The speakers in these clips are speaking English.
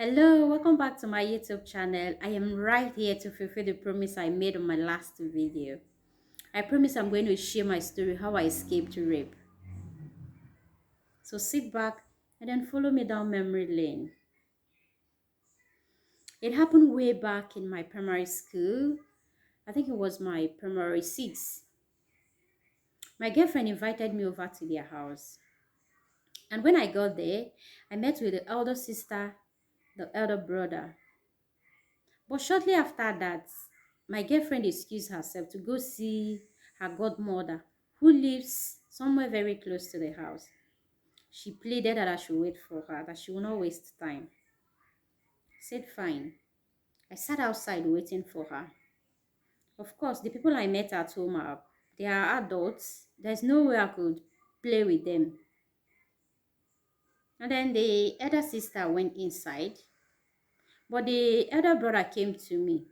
Hello, welcome back to my YouTube channel. I am right here to fulfill the promise I made on my last video. I promise I'm going to share my story how I escaped rape. So sit back and then follow me down memory lane. It happened way back in my primary school. I think it was my primary six. My girlfriend invited me over to their house. And when I got there, I met with the elder sister, the elder brother. But shortly after that, my girlfriend excused herself to go see her godmother, who lives somewhere very close to the house. She pleaded that I should wait for her, that she will not waste time. I said, fine. I sat outside waiting for her. Of course, the people I met at home they are adults. There's no way I could play with them. And then the elder sister went inside, but the elder brother came to me.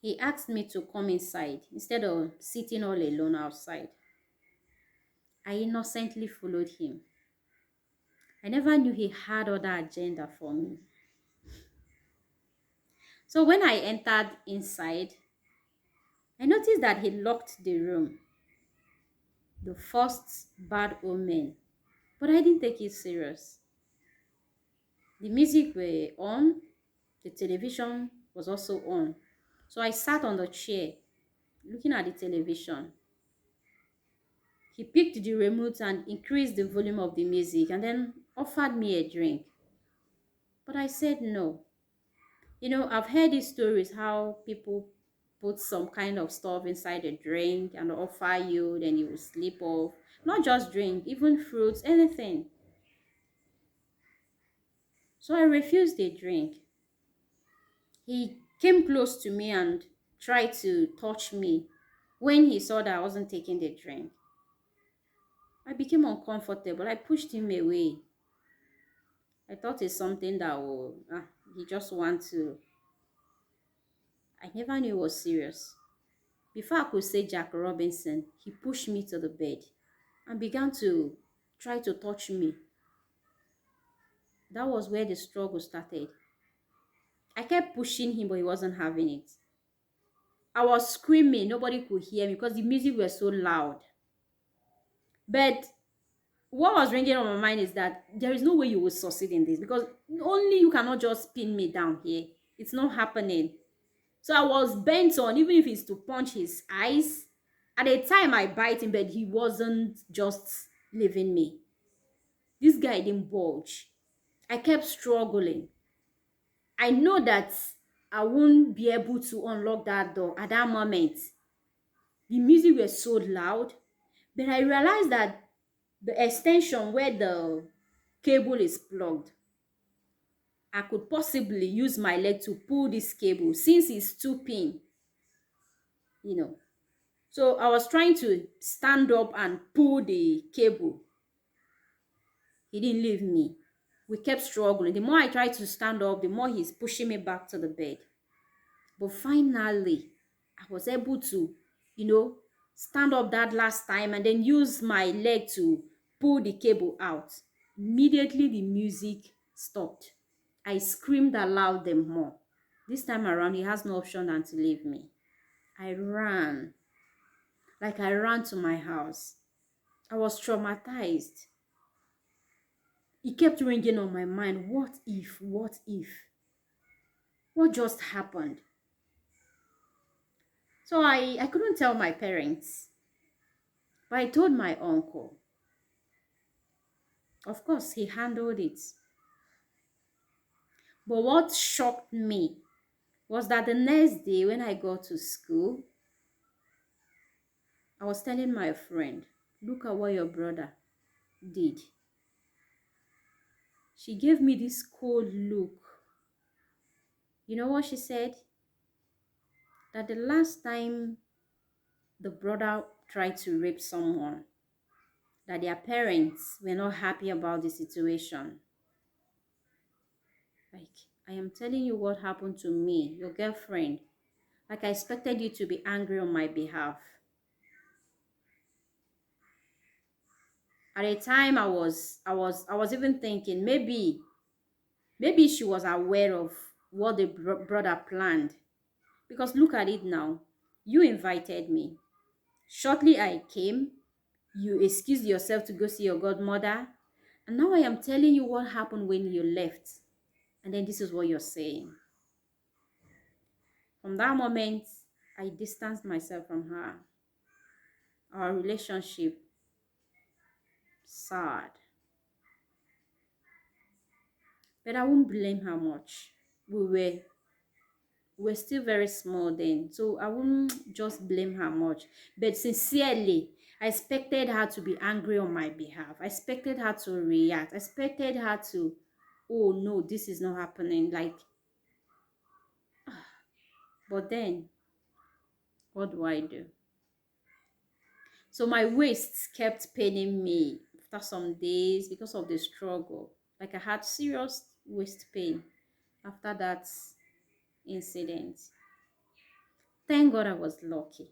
He asked me to come inside instead of sitting all alone outside. I innocently followed him. I never knew he had other agenda for me. So when I entered inside, I noticed that he locked the room. The first bad omen. But I didn't take it serious. The music were on, the television was also on. So I sat on the chair looking at the television. He picked the remote and increased the volume of the music and then offered me a drink. But I said no. I've heard these stories how people put some kind of stuff inside a drink and offer you, then you will sleep off. Not just drink, even fruits, anything. So I refused the drink. He came close to me and tried to touch me when he saw that I wasn't taking the drink. I became uncomfortable. I pushed him away. I thought it's something that he just want to. I never knew it was serious. Before I could say Jack Robinson, he pushed me to the bed and began to try to touch me. That was where the struggle started. I kept pushing him, but he wasn't having it. I was screaming, nobody could hear me because the music was so loud. But what was ringing on my mind is that there is no way you will succeed in this because only you cannot just pin me down here. It's not happening. So I was bent on, even if it's to punch his eyes. At the time I bite him, but he wasn't just leaving me. This guy didn't budge. I kept struggling. I know that I won't be able to unlock that door at that moment. The music was so loud, but I realized that the extension where the cable is plugged, I could possibly use my leg to pull this cable since it's too pin, you know. So I was trying to stand up and pull the cable. He didn't leave me. We kept struggling. The more I tried to stand up, the more he's pushing me back to the bed. But finally, I was able to, stand up that last time and then use my leg to pull the cable out. Immediately, the music stopped. I screamed aloud the more. This time around, he has no option than to leave me. I ran, like I ran to my house. I was traumatized. It kept ringing on my mind. What if? What if? What just happened? So I couldn't tell my parents, but I told my uncle. Of course, he handled it. But what shocked me was that the next day when I got to school, I was telling my friend, look at what your brother did. She gave me this cold look. You know what she said? That the last time the brother tried to rape someone, that their parents were not happy about the situation. Like, I am telling you what happened to me, your girlfriend. Like, I expected you to be angry on my behalf. At a time I was even thinking maybe Maybe she was aware of what the brother planned. Because look at it now. You invited me. Shortly I came. You excused yourself to go see your godmother. And now I am telling you what happened when you left. And then this is what you're saying. From that moment, I distanced myself from her. Our relationship, sad. But I won't blame her much. We were still very small then, so I wouldn't just blame her much. But sincerely, I expected her to be angry on my behalf. I expected her to react. I expected her to, oh no, this is not happening. Like, but then, what do I do? So my waist kept paining me after some days because of the struggle. Like I had serious waist pain after that incident. Thank God I was lucky.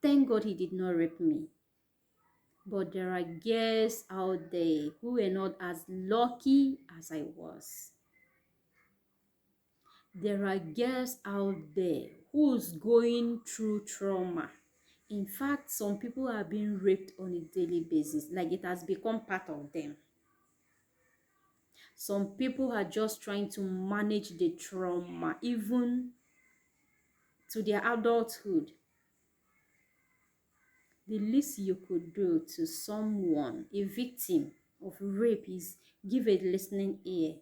Thank God he did not rape me. But there are girls out there who were not as lucky as I was. There are girls out there who's going through trauma. In fact, some people are being raped on a daily basis, like it has become part of them. Some people are just trying to manage the trauma, even to their adulthood. The least you could do to someone, a victim of rape, is give a listening ear.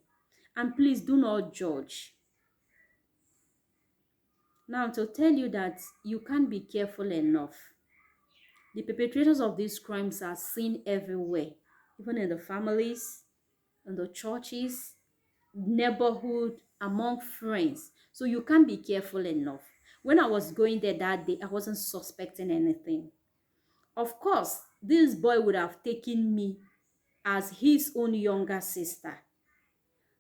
And please do not judge. Now, to tell you that you can't be careful enough. The perpetrators of these crimes are seen everywhere, even in the families, in the churches, neighborhood, among friends. So you can't be careful enough. When I was going there that day, I wasn't suspecting anything. Of course, this boy would have taken me as his own younger sister.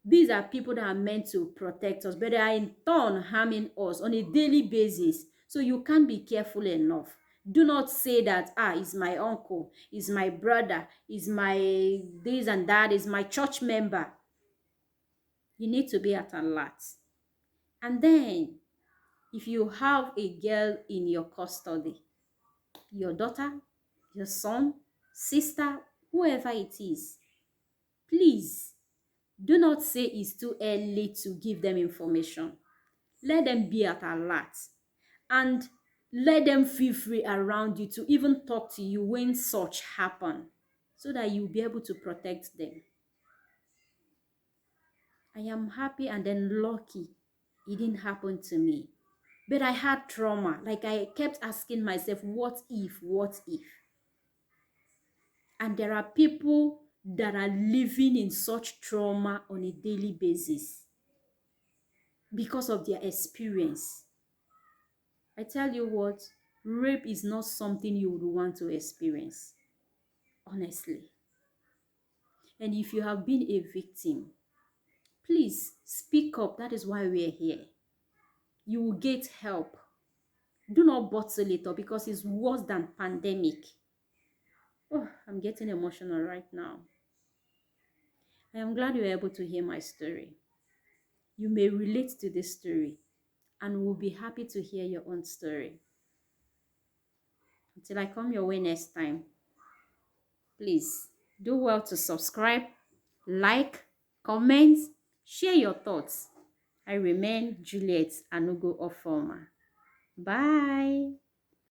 These are people that are meant to protect us, but they are in turn harming us on a daily basis. So you can't be careful enough. Do not say that, is my uncle, is my brother, is my this and that, is my church member. You need to be at alert. And then, if you have a girl in your custody, your daughter, your son, sister, whoever it is, please do not say it's too early to give them information. Let them be at alert and let them feel free around you to even talk to you when such happen so that you'll be able to protect them. I am happy and then lucky it didn't happen to me. But I had trauma. Like I kept asking myself, what if, what if? And there are people that are living in such trauma on a daily basis because of their experience. I tell you what, rape is not something you would want to experience, honestly. And if you have been a victim, please speak up. That is why we are here. You will get help. Do not bottle it up because it's worse than pandemic. Oh, I'm getting emotional right now. I am glad you were able to hear my story. You may relate to this story and will be happy to hear your own story. Until I come your way next time, please do well to subscribe, like, comment, share your thoughts. I remain Juliet Anugo Ofoma. Bye.